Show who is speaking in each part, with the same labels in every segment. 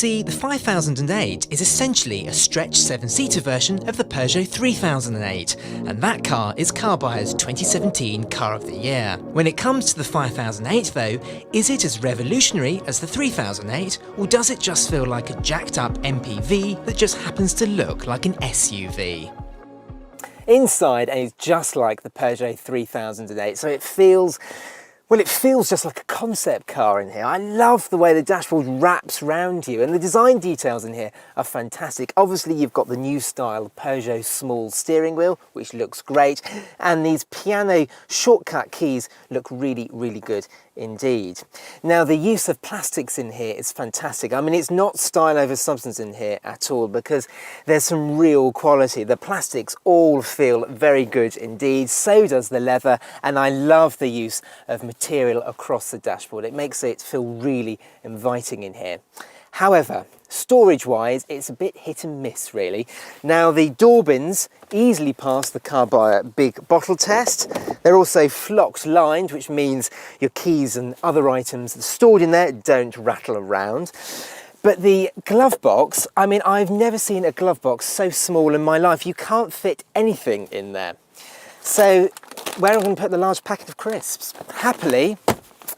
Speaker 1: see, the 5008 is essentially a stretched 7-seater version of the Peugeot 3008, and that car is Car Buyer's 2017 Car of the Year. When it comes to the 5008 though, is it as revolutionary as the 3008, or does it just feel like a jacked up MPV that just happens to look like an SUV?
Speaker 2: Inside is just like the Peugeot 3008, so it feels just like a concept car in here. I love the way the dashboard wraps round you, and the design details in here are fantastic. Obviously you've got the new style Peugeot small steering wheel, which looks great, and these piano shortcut keys look really, really good indeed. Now the use of plastics in here is fantastic. I mean, it's not style over substance in here at all, because there's some real quality. The plastics all feel very good indeed, so does the leather, and I love the use of material across the dashboard. It makes it feel really inviting in here. However, storage wise, it's a bit hit and miss really. Now the door bins easily pass the Car Buyer big bottle test. They're also flocked lined, which means your keys and other items stored in there don't rattle around. But the glove box, I mean, I've never seen a glove box so small in my life. You can't fit anything in there. So where am I going to put the large packet of crisps? Happily,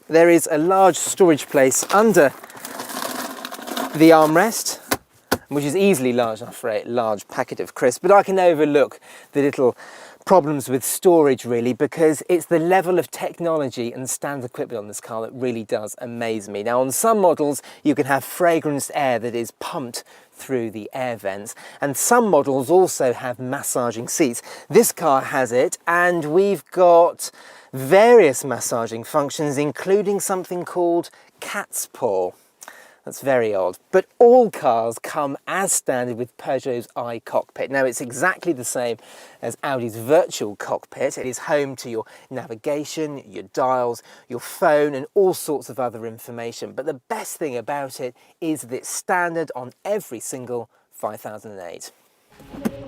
Speaker 2: there is a large storage place under the armrest, which is easily large enough for a large packet of crisps, but I can overlook the little problems with storage really, because it's the level of technology and standard equipment on this car that really does amaze me. Now on some models you can have fragranced air that is pumped through the air vents, and some models also have massaging seats. This car has it, and we've got various massaging functions, including something called cat's paw. That's very odd. But all cars come as standard with Peugeot's iCockpit. Now it's exactly the same as Audi's virtual cockpit. It is home to your navigation, your dials, your phone, and all sorts of other information. But the best thing about it is that it's standard on every single 5008.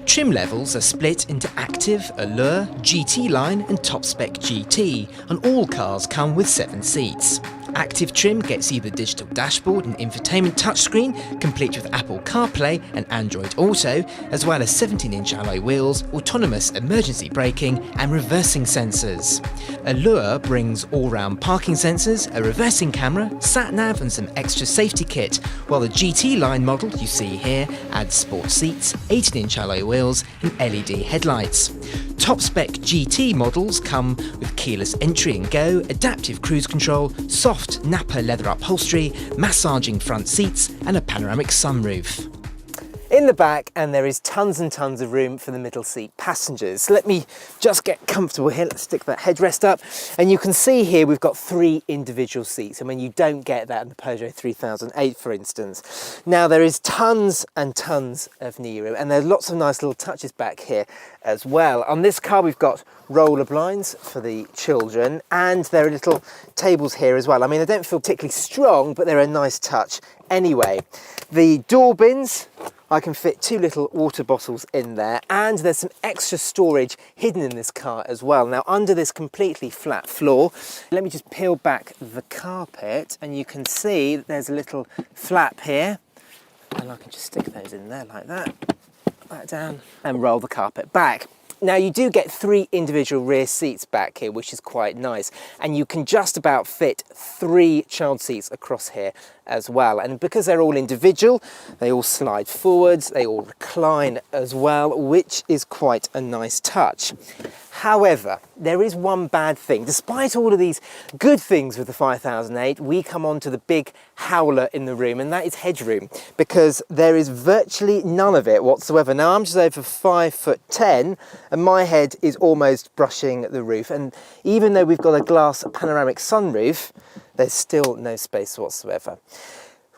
Speaker 1: Trim levels are split into Active, Allure, GT line and Top Spec GT, and all cars come with 7 seats. Active trim gets you the digital dashboard and infotainment touchscreen, complete with Apple CarPlay and Android Auto, as well as 17-inch alloy wheels, autonomous emergency braking and reversing sensors. Allure brings all-round parking sensors, a reversing camera, sat-nav and some extra safety kit, while the GT line model you see here adds sport seats, 18-inch alloy wheels and LED headlights. Top Spec GT models come with keyless entry and go, adaptive cruise control, soft Nappa leather upholstery, massaging front seats and a panoramic sunroof.
Speaker 2: In the back, and there is tons and tons of room for the middle seat passengers. So let me just get comfortable here. Let's stick that headrest up. And you can see here we've got 3 individual seats. I mean, you don't get that in the Peugeot 3008, for instance. Now, there is tons and tons of knee room, and there's lots of nice little touches back here as well. On this car, we've got roller blinds for the children, and there are little tables here as well. I mean, they don't feel particularly strong, but they're a nice touch anyway. The door bins, I can fit 2 little water bottles in there, and there's some extra storage hidden in this car as well. Now under this completely flat floor, let me just peel back the carpet and you can see that there's a little flap here, and I can just stick those in there like that, put that down and roll the carpet back. Now you do get 3 individual rear seats back here, which is quite nice, and you can just about fit 3 child seats across here as well. And because they're all individual, they all slide forwards, they all recline as well, which is quite a nice touch. However, there is one bad thing. Despite all of these good things with the 5008, we come on to the big howler in the room, and that is headroom, because there is virtually none of it whatsoever. Now I'm just over 5'10", and my head is almost brushing the roof. And even though we've got a glass panoramic sunroof, there's still no space whatsoever.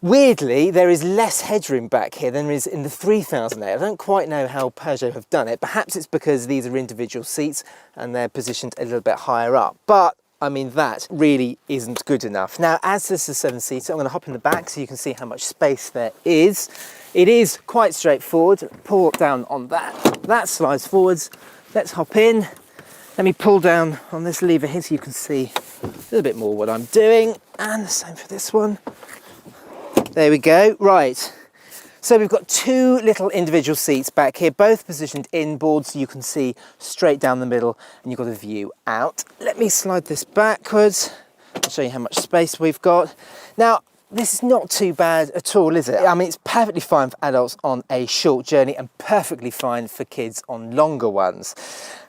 Speaker 2: Weirdly, there is less headroom back here than there is in the 3008. I don't quite know how Peugeot have done it. Perhaps it's because these are individual seats and they're positioned a little bit higher up. But, I mean, that really isn't good enough. Now, as this is a 7-seater, I'm going to hop in the back so you can see how much space there is. It is quite straightforward. Pull down on that. That slides forwards. Let's hop in. Let me pull down on this lever here so you can see a little bit more what I'm doing. And the same for this one. There we go. Right. So we've got two little individual seats back here, both positioned inboard so you can see straight down the middle and you've got a view out. Let me slide this backwards. I'll show you how much space we've got. Now, this is not too bad at all, is it? I mean, it's perfectly fine for adults on a short journey and perfectly fine for kids on longer ones.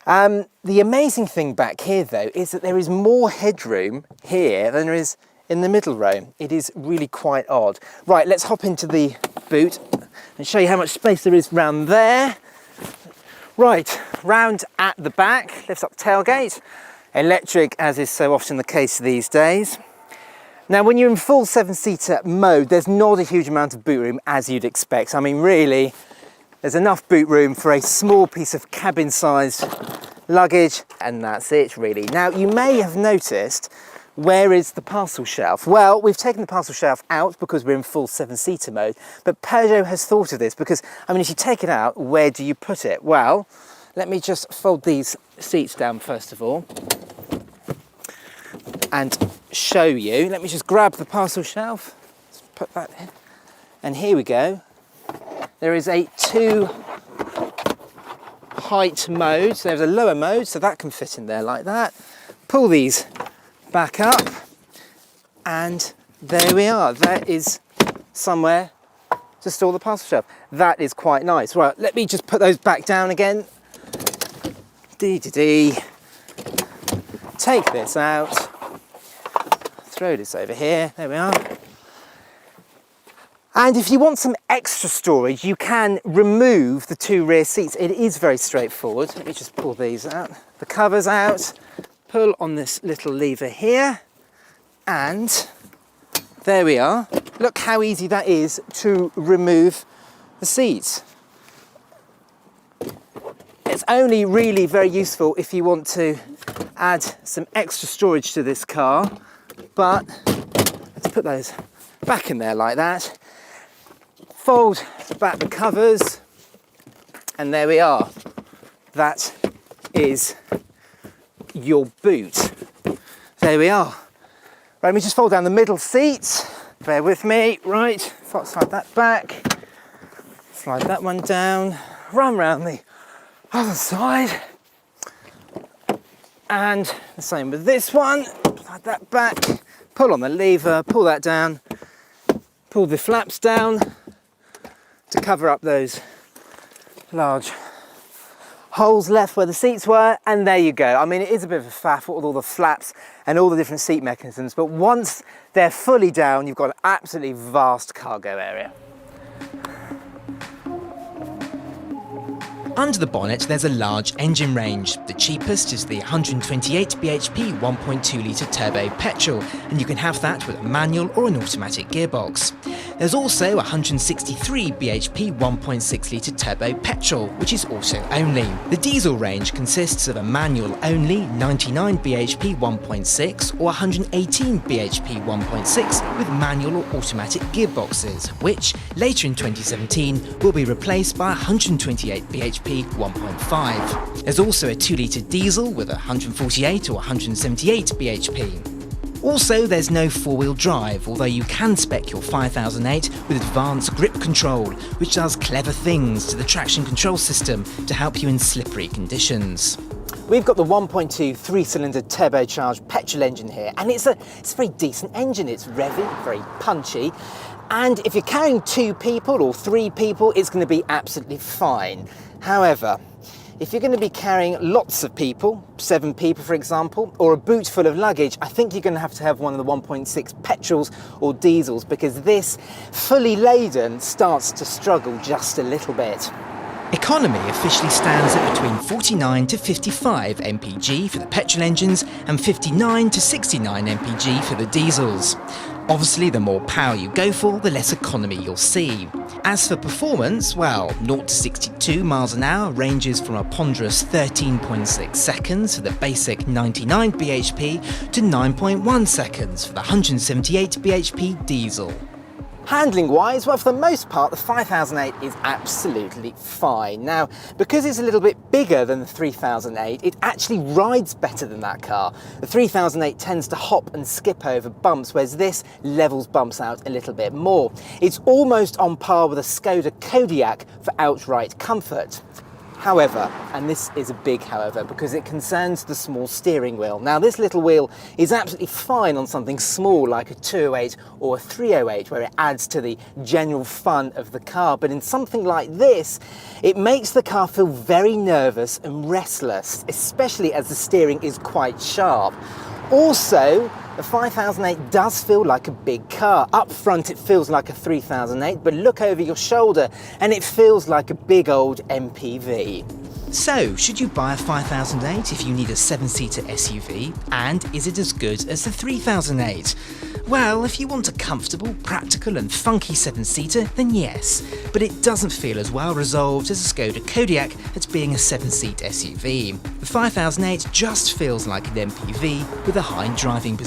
Speaker 2: The amazing thing back here, though, is that there is more headroom here than there is in the middle row. It is really quite odd. Right, let's hop into the boot and show you how much space there is round there. Right, round at the back, lifts up the tailgate. Electric, as is so often the case these days. Now, when you're in full 7-seater mode, there's not a huge amount of boot room as you'd expect. I mean, really, there's enough boot room for a small piece of cabin-sized luggage, and that's it, really. Now, you may have noticed, where is the parcel shelf? Well, we've taken the parcel shelf out because we're in full 7-seater mode, but Peugeot has thought of this because, I mean, if you take it out, where do you put it? Well, let me just fold these seats down first of all and show you. Let me just grab the parcel shelf, let's put that in, and here we go. There is a 2 height mode, so there's a lower mode, so that can fit in there like that. Pull these back up, and there we are. That is somewhere to store the parcel shelf. That is quite nice. Right, let me just put those back down again. Take this out, throw this over here, there we are. And if you want some extra storage, you can remove the 2 rear seats. It is very straightforward. Let me just pull these out, the covers out, pull on this little lever here, and there we are. Look how easy that is to remove the seats. It's only really very useful if you want to add some extra storage to this car, but let's put those back in there like that. Fold back the covers, and there we are. That is your boot. There we are. Right, let me just fold down the middle seats. Bear with me. Right, slide that back. Slide that one down. Run round the other side. And the same with this one. Slide that back. Pull on the lever, pull that down. Pull the flaps down to cover up those large holes left where the seats were, and there you go. I mean, it is a bit of a faff with all the flaps and all the different seat mechanisms, but once they're fully down, you've got an absolutely vast cargo area.
Speaker 1: Under the bonnet, there's a large engine range. The cheapest is the 128 bhp 1.2 litre turbo petrol, and you can have that with a manual or an automatic gearbox. There's also 163 bhp 1.6 litre turbo petrol, which is auto only. The diesel range consists of a manual only 99 bhp 1.6 or 118 bhp 1.6 with manual or automatic gearboxes, which later in 2017 will be replaced by 128 bhp 1.5. There's also a 2 litre diesel with 148 or 178 bhp. Also, there's no 4-wheel drive, although you can spec your 5008 with advanced grip control, which does clever things to the traction control system to help you in slippery conditions.
Speaker 2: We've got the 1.2 3-cylinder turbocharged petrol engine here, and it's a very decent engine. It's revvy, very punchy, and if you're carrying 2 people or 3 people, it's going to be absolutely fine. However, if you're going to be carrying lots of people, 7 people for example, or a boot full of luggage, I think you're going to have one of the 1.6 petrols or diesels, because this, fully laden, starts to struggle just a little bit.
Speaker 1: Economy officially stands at between 49 to 55 mpg for the petrol engines and 59 to 69 mpg for the diesels. Obviously, the more power you go for, the less economy you'll see. As for performance, well, 0 to 62 miles an hour ranges from a ponderous 13.6 seconds for the basic 99 bhp to 9.1 seconds for the 178 bhp diesel.
Speaker 2: Handling wise, well, for the most part, the 5008 is absolutely fine. Now, because it's a little bit bigger than the 3008, it actually rides better than that car. The 3008 tends to hop and skip over bumps, whereas this levels bumps out a little bit more. It's almost on par with a Skoda Kodiaq for outright comfort. However, and this is a big however, because it concerns the small steering wheel. Now, this little wheel is absolutely fine on something small like a 208 or a 308, where it adds to the general fun of the car, but in something like this, it makes the car feel very nervous and restless, especially as the steering is quite sharp. Also, the 5008 does feel like a big car. Up front it feels like a 3008, but look over your shoulder and it feels like a big old MPV.
Speaker 1: So, should you buy a 5008 if you need a 7-seater SUV? And is it as good as the 3008? Well, if you want a comfortable, practical and funky 7-seater, then yes, but it doesn't feel as well resolved as a Skoda Kodiaq at being a 7-seat SUV. The 5008 just feels like an MPV with a high driving position.